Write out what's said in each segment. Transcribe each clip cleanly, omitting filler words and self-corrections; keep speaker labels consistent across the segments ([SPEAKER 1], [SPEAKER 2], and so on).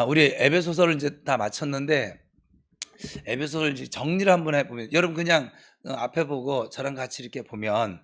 [SPEAKER 1] 우리 에베소서를 이제 다 마쳤는데 에베소서를 이제 정리를 한번 해보면 여러분 그냥 앞에 보고 저랑 같이 이렇게 보면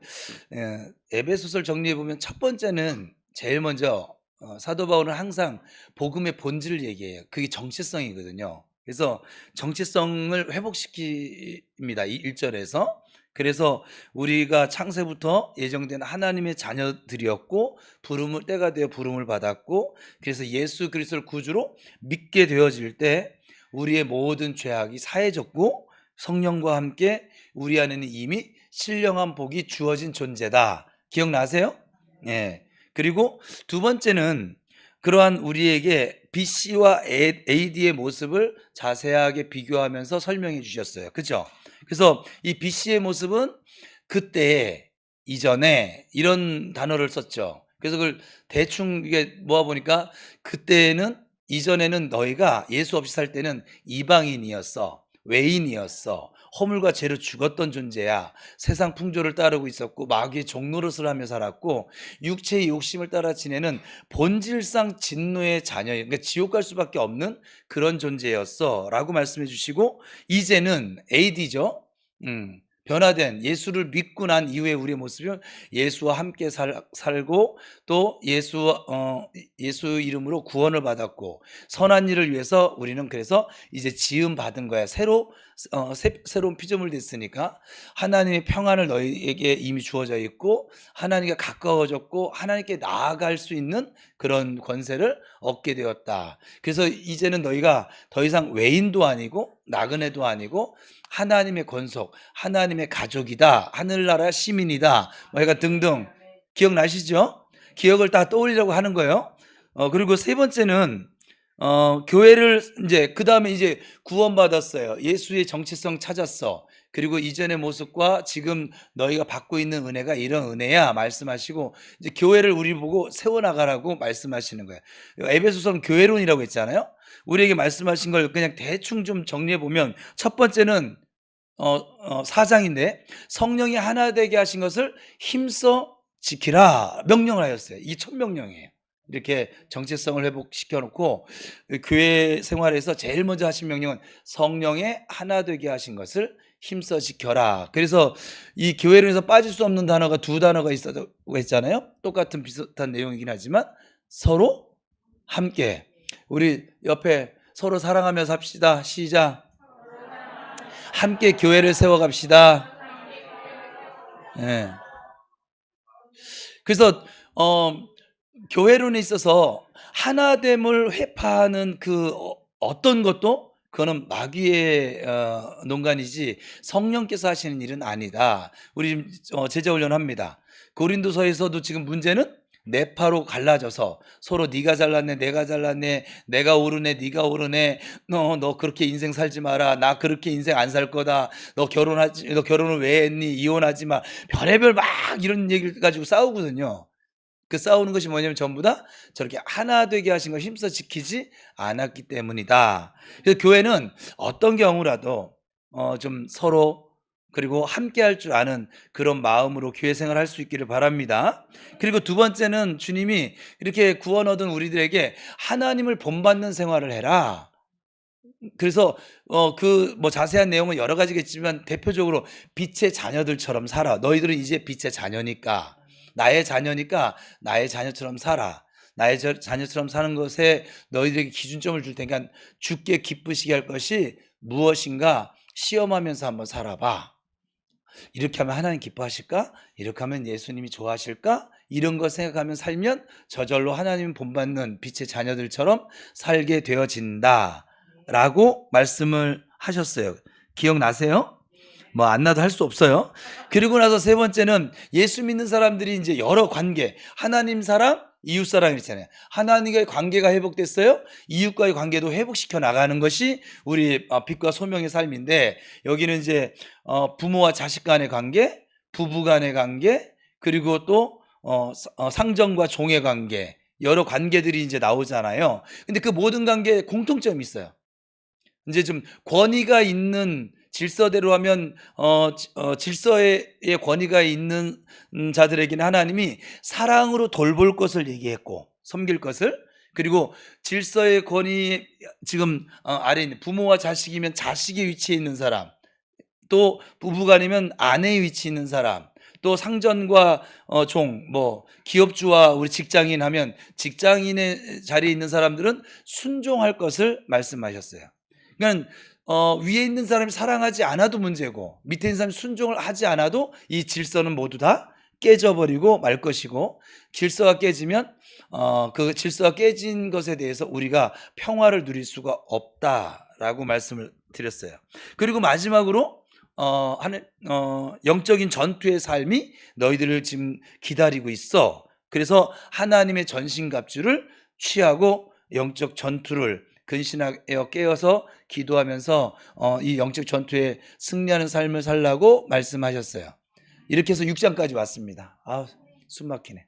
[SPEAKER 1] 에베소서를 정리해 보면 첫 번째는 제일 먼저 사도 바울은 항상 복음의 본질을 얘기해요. 그게 정체성이거든요. 그래서 정체성을 회복시킵니다. 이 1절에서. 그래서 우리가 창세부터 예정된 하나님의 자녀들이었고 부름을 때가 되어 부름을 받았고 그래서 예수 그리스도를 구주로 믿게 되어질 때 우리의 모든 죄악이 사해졌고 성령과 함께 우리 안에는 이미 신령한 복이 주어진 존재다. 기억나세요? 예. 그리고 두 번째는 그러한 우리에게 BC와 AD의 모습을 자세하게 비교하면서 설명해 주셨어요. 그죠? 그래서 이 BC의 모습은 그때, 이전에 이런 단어를 썼죠. 그래서 그걸 대충 이게 모아보니까 그때는 이전에는 너희가 예수 없이 살 때는 이방인이었어. 외인이었어. 허물과 죄로 죽었던 존재야. 세상 풍조를 따르고 있었고 마귀의 종노릇을 하며 살았고 육체의 욕심을 따라 지내는 본질상 진노의 자녀예요. 그러니까 지옥 갈 수밖에 없는 그런 존재였어 라고 말씀해 주시고 이제는 AD죠. 변화된 예수를 믿고 난 이후에 우리의 모습은 예수와 함께 살고 또 예수 이름으로 구원을 받았고 선한 일을 위해서 우리는 그래서 이제 지음 받은 거야. 새로운 피조물 됐으니까 하나님의 평안을 너희에게 이미 주어져 있고 하나님께 가까워졌고 하나님께 나아갈 수 있는 그런 권세를 얻게 되었다. 그래서 이제는 너희가 더 이상 외인도 아니고 나그네도 아니고 하나님의 권속, 하나님의 가족이다, 하늘나라 시민이다, 뭐 약간 등등 기억나시죠? 기억을 다 떠올리려고 하는 거예요. 그리고 세 번째는 교회를 이제 그 다음에 이제 구원받았어요. 예수의 정체성 찾았어. 그리고 이전의 모습과 지금 너희가 받고 있는 은혜가 이런 은혜야 말씀하시고 이제 교회를 우리 보고 세워나가라고 말씀하시는 거예요. 에베소서는 교회론이라고 했잖아요. 우리에게 말씀하신 걸 그냥 대충 좀 정리해 보면 첫 번째는 4장인데 성령이 하나 되게 하신 것을 힘써 지키라 명령을 하였어요. 이게 첫 명령이에요. 이렇게 정체성을 회복시켜 놓고 교회 생활에서 제일 먼저 하신 명령은 성령의 하나 되게 하신 것을 힘써 지켜라. 그래서 이 교회론에서 빠질 수 없는 단어가 두 단어가 있었다고 했잖아요. 똑같은 비슷한 내용이긴 하지만 서로 함께. 우리 옆에 서로 사랑하며 삽시다. 시작. 함께 교회를 세워갑시다. 네. 그래서 교회론에 있어서 하나됨을 회파하는 그 어떤 것도 그거는 마귀의 농간이지 성령께서 하시는 일은 아니다. 우리 제자 훈련합니다. 고린도서에서도 지금 문제는 네파로 갈라져서 서로 네가 잘났네 내가 잘났네 내가 오르네 네가 오르네 너 그렇게 인생 살지 마라 나 그렇게 인생 안 살 거다 너 결혼을 왜 했니 이혼하지 마 별의별 막 이런 얘기를 가지고 싸우거든요. 그 싸우는 것이 뭐냐면 전부 다 저렇게 하나 되게 하신 걸 힘써 지키지 않았기 때문이다. 그래서 교회는 어떤 경우라도 좀 서로 그리고 함께 할 줄 아는 그런 마음으로 교회 생활할 수 있기를 바랍니다. 그리고 두 번째는 주님이 이렇게 구원 얻은 우리들에게 하나님을 본받는 생활을 해라. 그래서 그 뭐 자세한 내용은 여러 가지겠지만 대표적으로 빛의 자녀들처럼 살아. 너희들은 이제 빛의 자녀니까 나의 자녀니까 나의 자녀처럼 살아. 나의 자녀처럼 사는 것에 너희들에게 기준점을 줄 테니까 주께 기쁘시게 할 것이 무엇인가 시험하면서 한번 살아봐. 이렇게 하면 하나님 기뻐하실까? 이렇게 하면 예수님이 좋아하실까? 이런 거 생각하면 살면 저절로 하나님 본받는 빛의 자녀들처럼 살게 되어진다 라고 말씀을 하셨어요. 기억나세요? 뭐 안 나도 할 수 없어요. 그리고 나서 세 번째는 예수 믿는 사람들이 이제 여러 관계, 하나님 사랑, 이웃 사랑 있잖아요. 하나님과의 관계가 회복됐어요. 이웃과의 관계도 회복시켜 나가는 것이 우리 빛과 소명의 삶인데 여기는 이제 부모와 자식 간의 관계, 부부 간의 관계, 그리고 또 상정과 종의 관계, 여러 관계들이 이제 나오잖아요. 근데 그 모든 관계에 공통점이 있어요. 이제 좀 권위가 있는 질서대로 하면 질서의 권위가 있는 자들에게는 하나님이 사랑으로 돌볼 것을 얘기했고 섬길 것을 그리고 질서의 권위 지금 아래에 있는 부모와 자식이면 자식의 위치에 있는 사람, 또 부부간이면 아내의 위치에 있는 사람, 또 상전과 종, 뭐 기업주와 우리 직장인 하면 직장인의 자리에 있는 사람들은 순종할 것을 말씀하셨어요. 그러니까 위에 있는 사람이 사랑하지 않아도 문제고 밑에 있는 사람이 순종을 하지 않아도 이 질서는 모두 다 깨져버리고 말 것이고, 질서가 깨지면 그 질서가 깨진 것에 대해서 우리가 평화를 누릴 수가 없다라고 말씀을 드렸어요. 그리고 마지막으로 영적인 전투의 삶이 너희들을 지금 기다리고 있어. 그래서 하나님의 전신갑주를 취하고 영적 전투를 근신하여 깨어서 기도하면서 이 영적 전투에 승리하는 삶을 살라고 말씀하셨어요. 이렇게 해서 6장까지 왔습니다. 숨 막히네.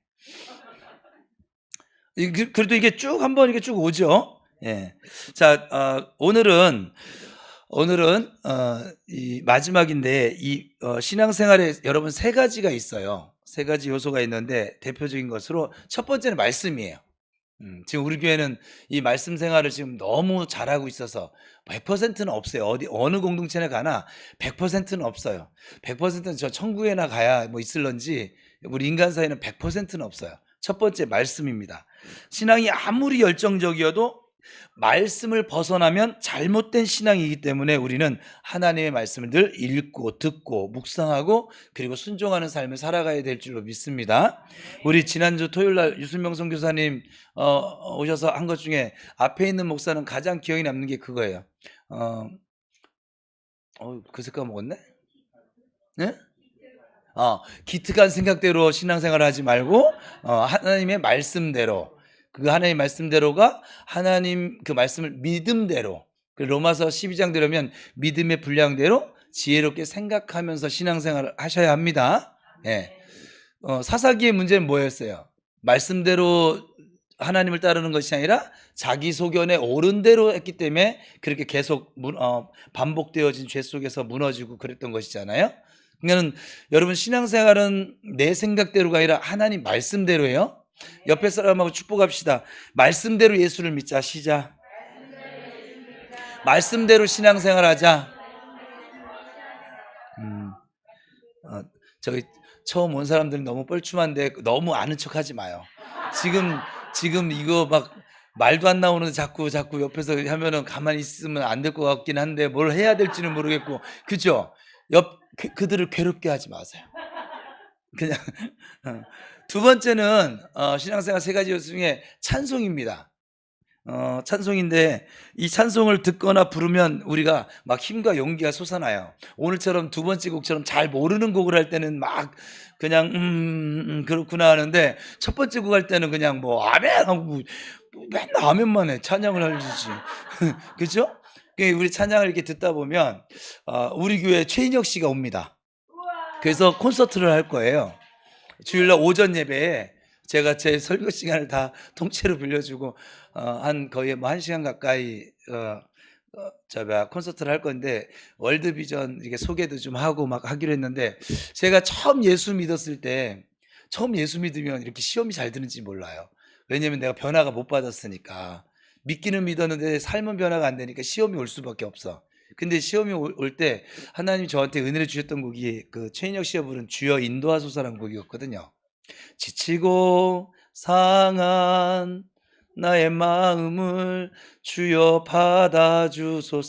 [SPEAKER 1] 그래도 이게 쭉 한번 이게 쭉 오죠. 예. 자, 오늘은 이 마지막인데 이 신앙생활에 여러분 세 가지가 있어요. 세 가지 요소가 있는데 대표적인 것으로 첫 번째는 말씀이에요. 지금 우리 교회는 이 말씀 생활을 지금 너무 잘하고 있어서 100%는 없어요. 어느 공동체나 가나 100%는 없어요. 100%는 저 천국에나 가야 뭐 있을런지 우리 인간 사이는 100%는 없어요. 첫 번째 말씀입니다. 신앙이 아무리 열정적이어도 말씀을 벗어나면 잘못된 신앙이기 때문에 우리는 하나님의 말씀을 늘 읽고 듣고 묵상하고 그리고 순종하는 삶을 살아가야 될 줄로 믿습니다. 우리 지난주 토요일날 유순명 선교사님 오셔서 한 것 중에 앞에 있는 목사는 가장 기억에 남는 게 그거예요. 그 색깔 먹었네? 네? 기특한 생각대로 신앙생활을 하지 말고 하나님의 말씀대로, 그 하나님의 말씀대로가 하나님 그 말씀을 믿음대로, 그 로마서 12장 되려면 믿음의 분량대로 지혜롭게 생각하면서 신앙생활을 하셔야 합니다. 예. 사사기의 문제는 뭐였어요? 말씀대로 하나님을 따르는 것이 아니라 자기 소견에 옳은 대로 했기 때문에 그렇게 계속 반복되어진 죄 속에서 무너지고 그랬던 것이잖아요. 그러니까 여러분 신앙생활은 내 생각대로가 아니라 하나님 말씀대로예요. 옆에 사람하고 축복합시다. 말씀대로 예수를 믿자. 시작. 말씀대로 신앙생활하자. 저기 처음 온 사람들은 너무 뻘쭘한데 너무 아는 척하지 마요. 지금 이거 막 말도 안 나오는데 자꾸 옆에서 하면은 가만히 있으면 안 될 것 같긴 한데 뭘 해야 될지는 모르겠고, 그죠? 그들을 괴롭게 하지 마세요. 그냥 두 번째는 신앙생활 세 가지 요소 중에 찬송입니다. 찬송인데 이 찬송을 듣거나 부르면 우리가 막 힘과 용기가 솟아나요. 오늘처럼 두 번째 곡처럼 잘 모르는 곡을 할 때는 막 그냥 그렇구나 하는데, 첫 번째 곡 할 때는 그냥 뭐 아멘 하고 맨날 아멘만 해. 찬양을 하듯이. 그렇죠? 우리 찬양을 이렇게 듣다 보면 우리 교회 최인혁 씨가 옵니다. 그래서 콘서트를 할 거예요. 주일날 오전 예배에 제가 제 설교 시간을 다 통째로 빌려주고 한 거의 뭐 1시간 가까이 콘서트를 할 건데, 월드비전 이렇게 소개도 좀 하고 막 하기로 했는데, 제가 처음 예수 믿었을 때, 처음 예수 믿으면 이렇게 시험이 잘 드는지 몰라요. 왜냐면 내가 변화가 못 받았으니까. 믿기는 믿었는데 삶은 변화가 안 되니까 시험이 올 수밖에 없어. 근데 시험이 올 때 하나님이 저한테 은혜를 주셨던 곡이 그 최인혁 씨가 부른 주여 인도하소서라는 곡이었거든요. 지치고 상한 나의 마음을 주여 받아주소서,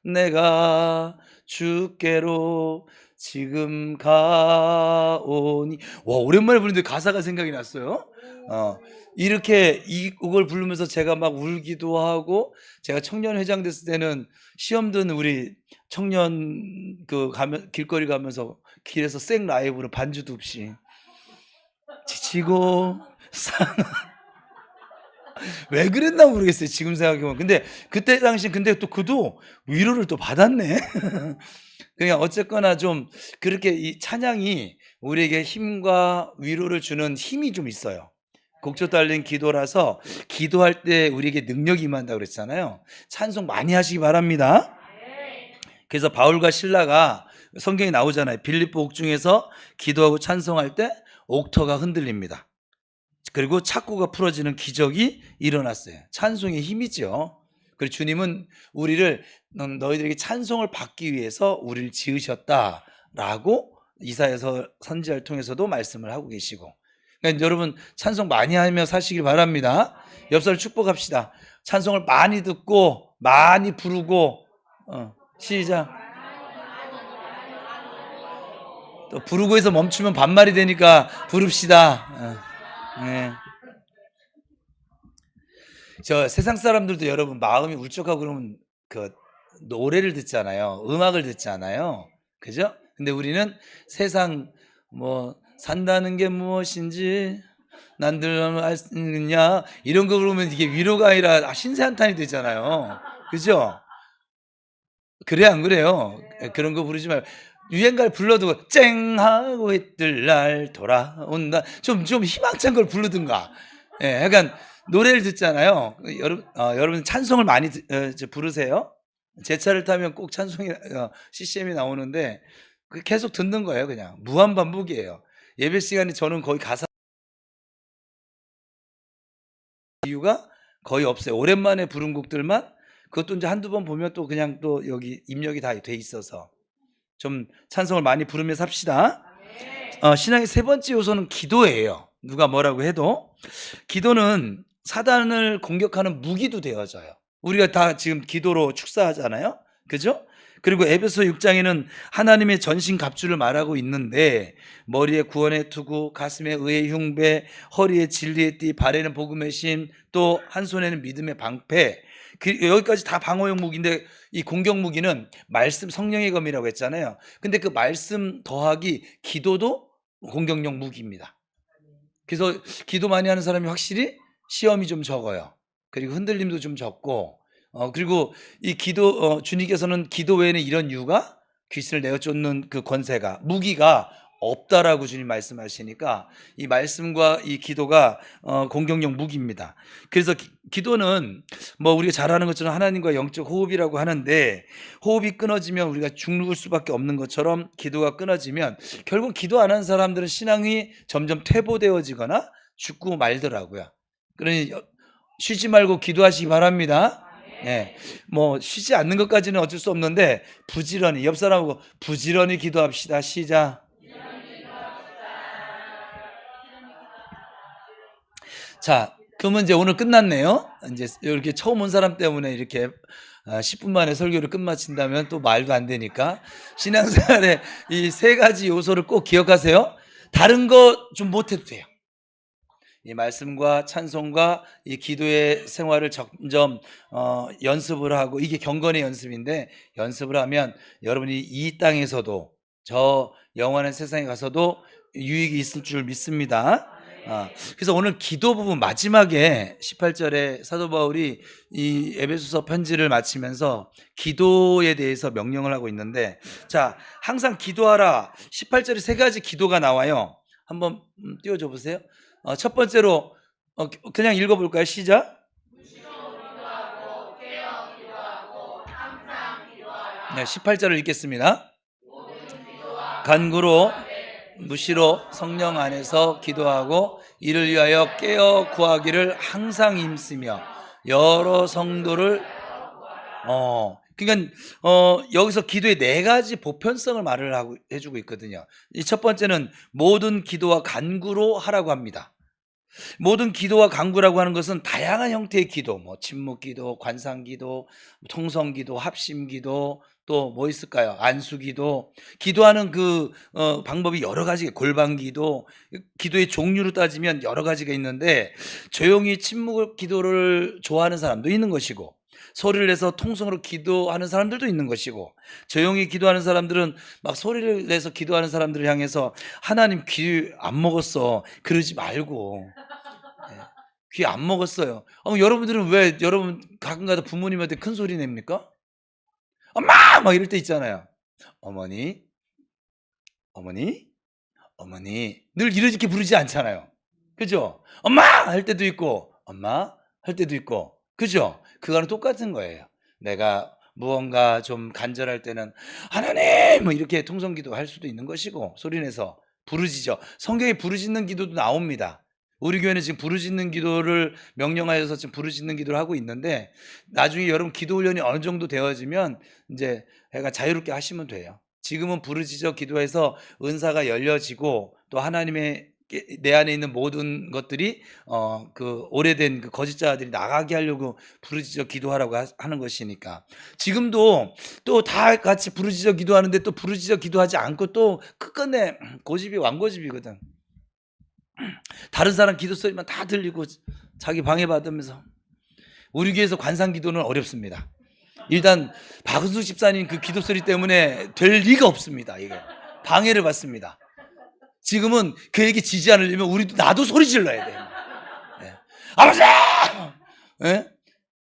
[SPEAKER 1] 내가 주께로 지금 가오니. 와, 오랜만에 부르는데 가사가 생각이 났어요. 이렇게 이 곡을 부르면서 제가 막 울기도 하고, 제가 청년 회장 됐을 때는 시험 든 우리 청년 길거리 가면서 길에서 생 라이브로 반주도 없이 지치고 왜 그랬나 모르겠어요, 지금 생각해보면. 근데 그때 당시 또 그도 위로를 또 받았네. 그냥 어쨌거나 좀 그렇게 이 찬양이 우리에게 힘과 위로를 주는 힘이 좀 있어요. 곡조 딸린 기도라서 기도할 때 우리에게 능력이 임한다고 그랬잖아요. 찬송 많이 하시기 바랍니다. 그래서 바울과 실라가 성경에 나오잖아요. 빌립보 옥중에서 기도하고 찬송할 때 옥터가 흔들립니다. 그리고 착고가 풀어지는 기적이 일어났어요. 찬송의 힘이죠. 그리고 주님은 우리를 너희들에게 찬송을 받기 위해서 우리를 지으셨다라고 이사야서 선지자를 통해서도 말씀을 하고 계시고, 그러니까 여러분 찬송 많이 하며 사시길 바랍니다. 옆사람 축복합시다. 찬송을 많이 듣고 많이 부르고, 시작. 또 부르고에서 멈추면 반말이 되니까 부릅시다. 네. 저 세상 사람들도 여러분 마음이 울적하고 그러면 그 노래를 듣잖아요. 음악을 듣잖아요. 그죠? 근데 우리는 세상 뭐 산다는 게 무엇인지 난들 알 수 있느냐 이런 거 부르면 이게 위로가 아니라 신세한탄이 되잖아요. 그죠? 그래 안 그래요? 그런 거 부르지 말고 유행가를 불러도 쨍하고 있들 날 돌아온다 좀 희망찬 걸 부르든가. 예, 약간 노래를 듣잖아요. 여러분 찬송을 많이 부르세요. 제 차를 타면 꼭 찬송이 CCM이 나오는데 계속 듣는 거예요. 그냥 무한 반복이에요. 예배 시간에 저는 거의 가사 이유가 거의 없어요. 오랜만에 부른 곡들만, 그것도 이제 한두 번 보면 또 그냥 또 여기 입력이 다 돼 있어서 좀 찬송을 많이 부르며 삽시다. 신앙의 세 번째 요소는 기도예요. 누가 뭐라고 해도 기도는 사단을 공격하는 무기도 되어져요. 우리가 다 지금 기도로 축사하잖아요. 그죠? 그리고 에베소 6장에는 하나님의 전신 갑주를 말하고 있는데 머리에 구원의 투구, 가슴에 의의 흉배, 허리에 진리의 띠, 발에는 복음의 신, 또 한 손에는 믿음의 방패. 여기까지 다 방어용 무기인데 이 공격 무기는 말씀, 성령의 검이라고 했잖아요. 근데 그 말씀 더하기 기도도 공격용 무기입니다. 그래서 기도 많이 하는 사람이 확실히 시험이 좀 적어요. 그리고 흔들림도 좀 적고, 그리고 이 기도, 주님께서는 기도 외에는 이런 이유가 귀신을 내어 쫓는 그 권세가, 무기가 없다라고 주님 말씀하시니까 이 말씀과 이 기도가 공격용 무기입니다. 그래서 기도는 뭐 우리가 잘 아는 것처럼 하나님과 영적 호흡이라고 하는데, 호흡이 끊어지면 우리가 죽을 수밖에 없는 것처럼 기도가 끊어지면 결국 기도 안 하는 사람들은 신앙이 점점 퇴보되어지거나 죽고 말더라고요. 그러니 쉬지 말고 기도하시기 바랍니다. 네, 뭐 쉬지 않는 것까지는 어쩔 수 없는데 부지런히, 옆 사람하고 부지런히 기도합시다. 시작. 자, 그러면 이제 오늘 끝났네요. 이제 이렇게 처음 온 사람 때문에 이렇게 10분 만에 설교를 끝마친다면 또 말도 안 되니까 신앙생활의 이 세 가지 요소를 꼭 기억하세요. 다른 거 좀 못해도 돼요. 이 말씀과 찬송과 이 기도의 생활을 점점 연습을 하고, 이게 경건의 연습인데 연습을 하면 여러분이 이 땅에서도 저 영원한 세상에 가서도 유익이 있을 줄 믿습니다. 그래서 오늘 기도 부분 마지막에 18절에 사도 바울이 이 에베소서 편지를 마치면서 기도에 대해서 명령을 하고 있는데, 자, 항상 기도하라. 18절에 세 가지 기도가 나와요. 한번 띄워줘 보세요. 첫 번째로 그냥 읽어볼까요? 시작. 네, 18절을 읽겠습니다. 간구로 무시로 성령 안에서 기도하고 이를 위하여 깨어 구하기를 항상 힘쓰며 여러 성도를 그러니까 여기서 기도의 네 가지 보편성을 말을 하고 해주고 있거든요. 이 첫 번째는 모든 기도와 간구로 하라고 합니다. 모든 기도와 간구라고 하는 것은 다양한 형태의 기도, 뭐 침묵기도, 관상기도, 통성기도, 합심기도, 또 뭐 있을까요? 안수기도. 기도하는 그 방법이 여러 가지, 골방기도, 기도의 종류로 따지면 여러 가지가 있는데 조용히 침묵 기도를 좋아하는 사람도 있는 것이고, 소리를 내서 통성으로 기도하는 사람들도 있는 것이고, 조용히 기도하는 사람들은 막 소리를 내서 기도하는 사람들을 향해서 하나님 귀 안 먹었어 그러지 말고, 귀 안 먹었어요. 여러분들은 왜 여러분 가끔가다 부모님한테 큰 소리 냅니까? 엄마! 막 이럴 때 있잖아요. 어머니, 어머니, 어머니. 늘 이렇게 부르지 않잖아요. 그죠? 엄마! 할 때도 있고, 엄마! 할 때도 있고. 그죠? 그거는 똑같은 거예요. 내가 무언가 좀 간절할 때는 하나님! 뭐 이렇게 통성기도 할 수도 있는 것이고, 소리내서 부르짖어. 성경에 부르짖는 기도도 나옵니다. 우리 교회는 지금 부르짖는 기도를 명령하여서 지금 부르짖는 기도를 하고 있는데, 나중에 여러분 기도 훈련이 어느 정도 되어지면 이제 애가 자유롭게 하시면 돼요. 지금은 부르짖어 기도해서 은사가 열려지고 또 하나님의 내 안에 있는 모든 것들이 그 오래된 그 거짓자들이 나가게 하려고 부르짖어 기도하라고 하는 것이니까, 지금도 또 다 같이 부르짖어 기도하는데 또 부르짖어 기도하지 않고 또 끝끝내 고집이 왕고집이거든. 다른 사람 기도 소리만 다 들리고 자기 방해받으면서. 우리 교회에서 관상 기도는 어렵습니다. 일단 박은수 집사님 그 기도 소리 때문에 될 리가 없습니다. 이게 방해를 받습니다. 지금은 그에게 지지 않으려면 나도 소리 질러야 돼요. 네. 아버지! 네?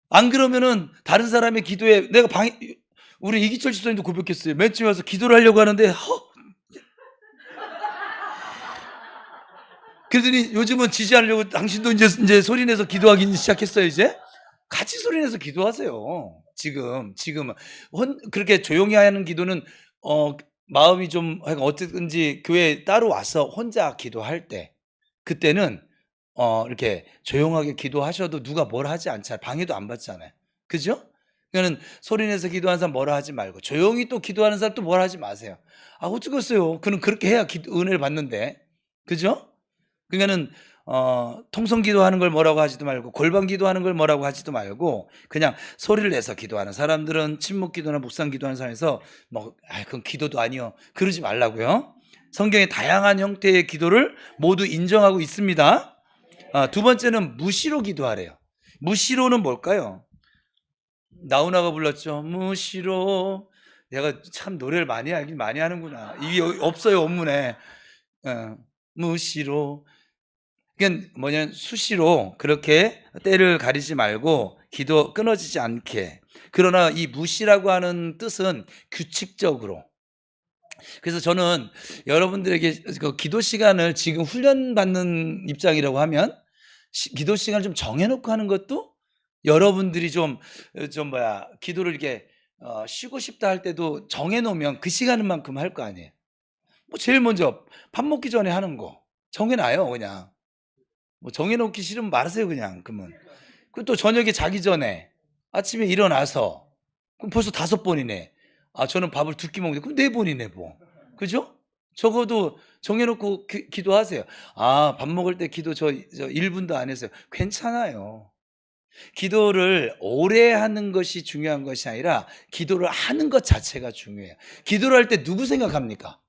[SPEAKER 1] 안 그러면은 다른 사람의 기도에 내가 우리 이기철 집사님도 고백했어요. 맨 처음에 와서 기도를 하려고 하는데 그러더니 요즘은 지지 않으려고 당신도 이제 소리내서 기도하기 시작했어요. 이제 같이 소리내서 기도하세요. 지금은 그렇게 조용히 하는 기도는 마음이 좀 어쨌든지 교회에 따로 와서 혼자 기도할 때, 그때는 이렇게 조용하게 기도하셔도 누가 뭐라 하지 않잖아요. 방해도 안 받잖아요. 그죠? 그러니까 소리내서 기도하는 사람 뭐라 하지 말고, 조용히 또 기도하는 사람 또 뭐라 하지 마세요. 어쩌겠어요. 그는 그렇게 해야 은혜를 받는데. 그죠? 그러니까는 통성 기도하는 걸 뭐라고 하지도 말고, 골방 기도하는 걸 뭐라고 하지도 말고, 그냥 소리를 내서 기도하는 사람들은 침묵 기도나 묵상 기도하는 사람에서 그건 기도도 아니요, 그러지 말라고요. 성경에 다양한 형태의 기도를 모두 인정하고 있습니다. 두 번째는 무시로 기도하래요. 무시로는 뭘까요? 나훈아가 불렀죠. 무시로. 내가 참 노래를 많이 알긴 많이 하는구나. 이게 없어요, 원문에. 무시로. 그러니까 뭐냐면 수시로 그렇게 때를 가리지 말고 기도 끊어지지 않게. 그러나 이 무시라고 하는 뜻은 규칙적으로. 그래서 저는 여러분들에게 그 기도 시간을 지금 훈련받는 입장이라고 하면 기도 시간을 좀 정해놓고 하는 것도, 여러분들이 기도를 이렇게 쉬고 싶다 할 때도 정해놓으면 그 시간만큼 할 거 아니에요. 제일 먼저 밥 먹기 전에 하는 거 정해놔요. 그냥 정해놓기 싫으면 말하세요. 그냥. 그러면 또 저녁에 자기 전에, 아침에 일어나서, 그럼 벌써 5번이네. 저는 밥을 2끼 먹는데 그럼 4번이네 뭐. 그죠? 적어도 정해놓고 기도하세요. 밥 먹을 때 기도 저 1분도 안 했어요. 괜찮아요. 기도를 오래 하는 것이 중요한 것이 아니라 기도를 하는 것 자체가 중요해요. 기도를 할 때 누구 생각합니까?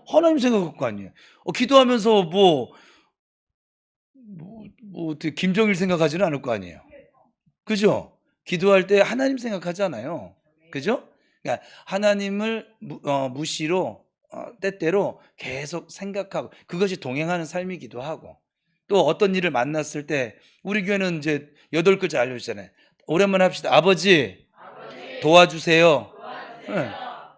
[SPEAKER 1] 하나님 생각할 거 아니에요. 기도하면서 어떻게 김정일 생각하지는 않을 거 아니에요. 그죠? 기도할 때 하나님 생각하잖아요. 그죠? 그러니까 하나님을 무시로 때때로 계속 생각하고, 그것이 동행하는 삶이기도 하고, 또 어떤 일을 만났을 때 우리 교회는 이제 8글자 알려주잖아요. 오랜만에 합시다. 아버지 도와주세요. 네.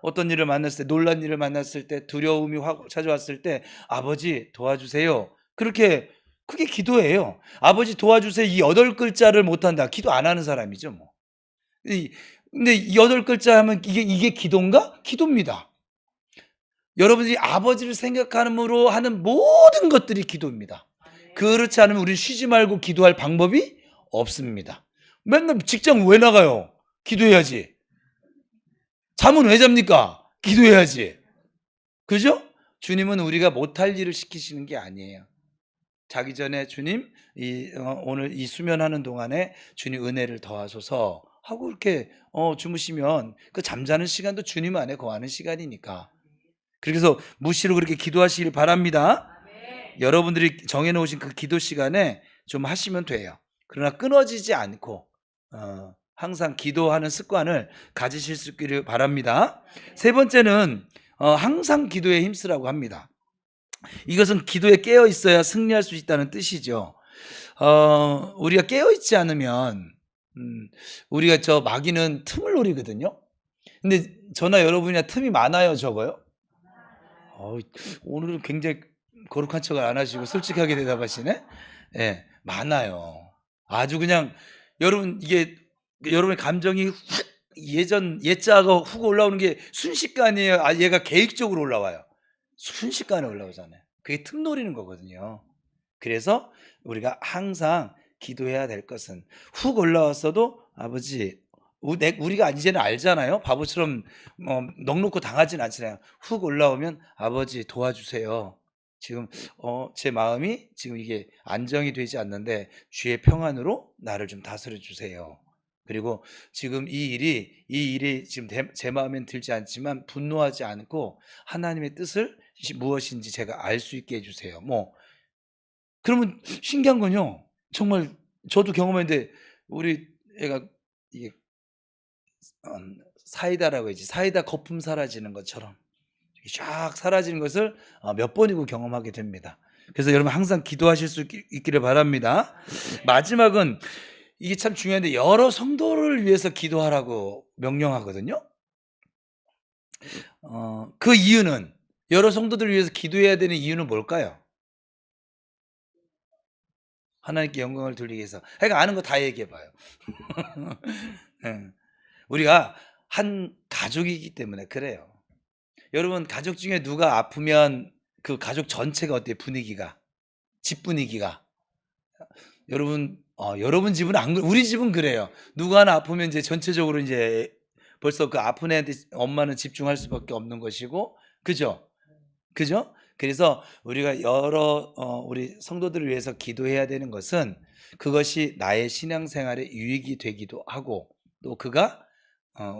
[SPEAKER 1] 어떤 일을 만났을 때, 놀란 일을 만났을 때, 두려움이 확 찾아왔을 때 아버지 도와주세요. 그게 기도예요. 아버지 도와주세요. 이 8글자를 못한다, 기도 안 하는 사람이죠 뭐. 근데 8글자 하면 이게 기도인가? 기도입니다. 여러분들이 아버지를 생각함으로 하는 모든 것들이 기도입니다. 그렇지 않으면 우리는 쉬지 말고 기도할 방법이 없습니다. 맨날 직장 왜 나가요? 기도해야지. 잠은 왜 잡니까? 기도해야지. 그죠? 주님은 우리가 못할 일을 시키시는 게 아니에요. 자기 전에 주님, 오늘 이 수면하는 동안에 주님 은혜를 더하소서 하고 이렇게 주무시면 그 잠자는 시간도 주님 안에 거하는 시간이니까. 그래서 무시로 그렇게 기도하시길 바랍니다. 여러분들이 정해놓으신 그 기도 시간에 좀 하시면 돼요. 그러나 끊어지지 않고 항상 기도하는 습관을 가지실 수 있기를 바랍니다. 세 번째는 항상 기도에 힘쓰라고 합니다. 이것은 기도에 깨어 있어야 승리할 수 있다는 뜻이죠. 우리가 깨어 있지 않으면 우리가 마귀는 틈을 노리거든요. 근데 저나 여러분이나 틈이 많아요, 적어요? 오늘은 굉장히 거룩한 척을 안 하시고 솔직하게 대답하시네. 예, 많아요. 아주 그냥 이게 여러분의 감정이 옛자가 훅 올라오는 게 순식간이에요. 얘가 계획적으로 올라와요. 순식간에 올라오잖아요. 그게 틈 노리는 거거든요. 그래서 우리가 항상 기도해야 될 것은 훅 올라왔어도 아버지, 우리가 이제는 알잖아요. 바보처럼 넋놓고 당하진 않잖아요. 훅 올라오면 아버지 도와주세요. 지금 제 마음이 지금 이게 안정이 되지 않는데 주의 평안으로 나를 좀 다스려 주세요. 그리고 지금 이 일이 지금 제 마음엔 들지 않지만 분노하지 않고 하나님의 뜻을 무엇인지 제가 알 수 있게 해주세요. 그러면 신기한 건요. 정말 저도 경험했는데 우리 애가 이게 사이다라고 해야지. 사이다 거품 사라지는 것처럼 쫙 사라지는 것을 몇 번이고 경험하게 됩니다. 그래서 여러분 항상 기도하실 수 있기를 바랍니다. 마지막은 이게 참 중요한데 여러 성도를 위해서 기도하라고 명령하거든요. 그 이유는 여러 성도들을 위해서 기도해야 되는 이유는 뭘까요? 하나님께 영광을 돌리기 위해서. 그러니까 아는 거 다 얘기해봐요. 우리가 한 가족이기 때문에 그래요. 여러분 가족 중에 누가 아프면 그 가족 전체가 어때요? 분위기가, 집 분위기가. 여러분 집은 우리 집은 그래요. 누가 하나 아프면 이제 전체적으로 이제 벌써 그 아픈 애한테 엄마는 집중할 수밖에 없는 것이고, 그죠? 그죠? 그래서 우리가 우리 성도들을 위해서 기도해야 되는 것은 그것이 나의 신앙생활에 유익이 되기도 하고, 또 그가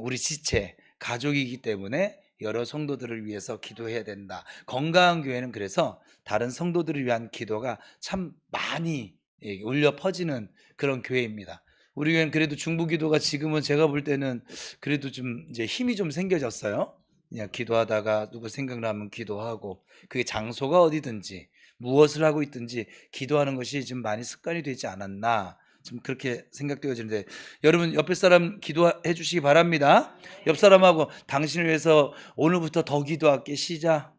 [SPEAKER 1] 우리 지체 가족이기 때문에 여러 성도들을 위해서 기도해야 된다. 건강한 교회는 그래서 다른 성도들을 위한 기도가 참 많이 울려 퍼지는 그런 교회입니다. 우리 교회는 그래도 중보기도가 지금은 제가 볼 때는 그래도 좀 이제 힘이 좀 생겨졌어요. 그냥 기도하다가 누구 생각나면 기도하고, 그게 장소가 어디든지 무엇을 하고 있든지 기도하는 것이 좀 많이 습관이 되지 않았나, 좀 그렇게 생각되어지는데, 여러분 옆에 사람 기도해 주시기 바랍니다. 옆 사람하고 당신을 위해서 오늘부터 더 기도할게. 시작.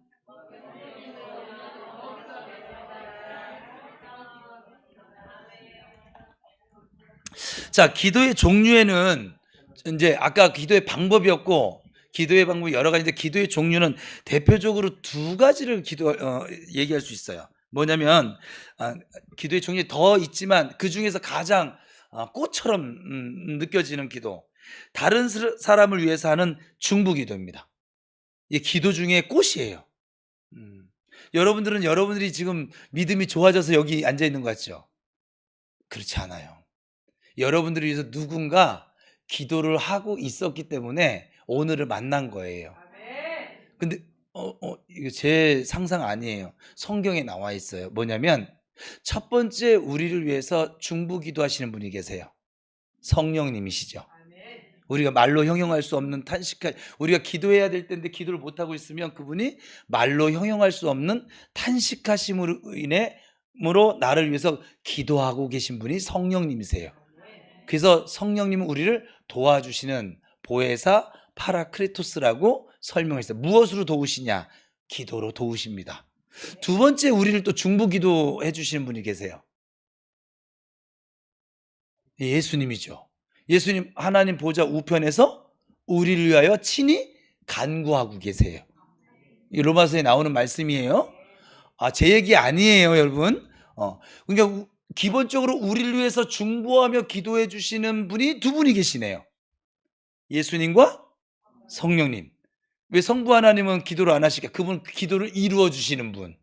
[SPEAKER 1] 자, 기도의 종류에는 이제 아까 기도의 방법이었고, 기도의 방법이 여러 가지인데 기도의 종류는 대표적으로 두 가지를 얘기할 수 있어요. 뭐냐면 기도의 종류 더 있지만 그 중에서 가장 꽃처럼 느껴지는 기도, 다른 사람을 위해서 하는 중보기도입니다. 이 기도 중에 꽃이에요. 여러분들이 지금 믿음이 좋아져서 여기 앉아 있는 것 같죠? 그렇지 않아요. 여러분들을 위해서 누군가 기도를 하고 있었기 때문에 오늘을 만난 거예요. 근데 이거 제 상상 아니에요. 성경에 나와 있어요. 뭐냐면 첫 번째 우리를 위해서 중보기도 하시는 분이 계세요. 성령님이시죠. 우리가 말로 형용할 수 없는 우리가 기도해야 될 때인데 기도를 못하고 있으면 그분이 말로 형용할 수 없는 탄식하심으로 인해므로 나를 위해서 기도하고 계신 분이 성령님이세요. 그래서 성령님은 우리를 도와주시는 보혜사 파라크레토스라고 설명했어요. 무엇으로 도우시냐? 기도로 도우십니다. 두 번째 우리를 또 중보기도 해주시는 분이 계세요. 예수님이죠. 예수님 하나님 보좌 우편에서 우리를 위하여 친히 간구하고 계세요. 이 로마서에 나오는 말씀이에요. 제 얘기 아니에요, 여러분. 그러니까 기본적으로 우리를 위해서 중보하며 기도해 주시는 분이 두 분이 계시네요. 예수님과 성령님. 왜 성부 하나님은 기도를 안 하실까? 그분 기도를 이루어 주시는 분.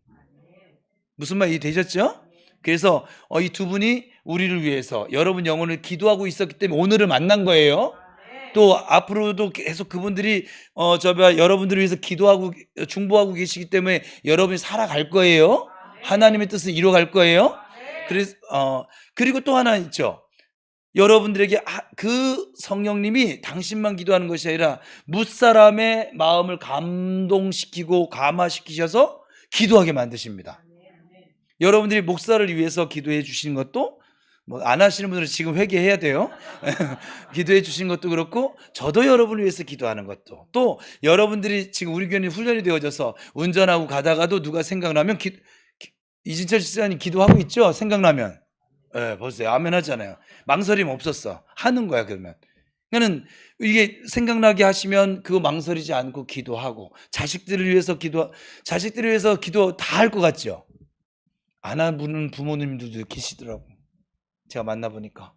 [SPEAKER 1] 무슨 말 이해되셨죠? 그래서 이 두 분이 우리를 위해서 여러분 영혼을 기도하고 있었기 때문에 오늘을 만난 거예요. 또 앞으로도 계속 그분들이 여러분들을 위해서 기도하고 중보하고 계시기 때문에 여러분이 살아갈 거예요. 하나님의 뜻을 이루어갈 거예요. 그리고 또 하나 있죠. 여러분들에게 그 성령님이 당신만 기도하는 것이 아니라 뭇사람의 마음을 감동시키고 감화시키셔서 기도하게 만드십니다. 여러분들이 목사를 위해서 기도해 주시는 것도 안 하시는 분들은 지금 회개해야 돼요. 기도해 주신 것도 그렇고, 저도 여러분을 위해서 기도하는 것도, 또 여러분들이 지금 우리 교회는 훈련이 되어져서 운전하고 가다가도 누가 생각나면 이진철 집사님 기도하고 있죠? 생각나면 보세요. 아멘 하잖아요. 망설임 없었어. 하는 거야. 그러면 이게 생각나게 하시면 그거 망설이지 않고 기도하고, 자식들을 위해서 기도 다 할 것 같죠? 안 하는 부모님들도 계시더라고. 제가 만나보니까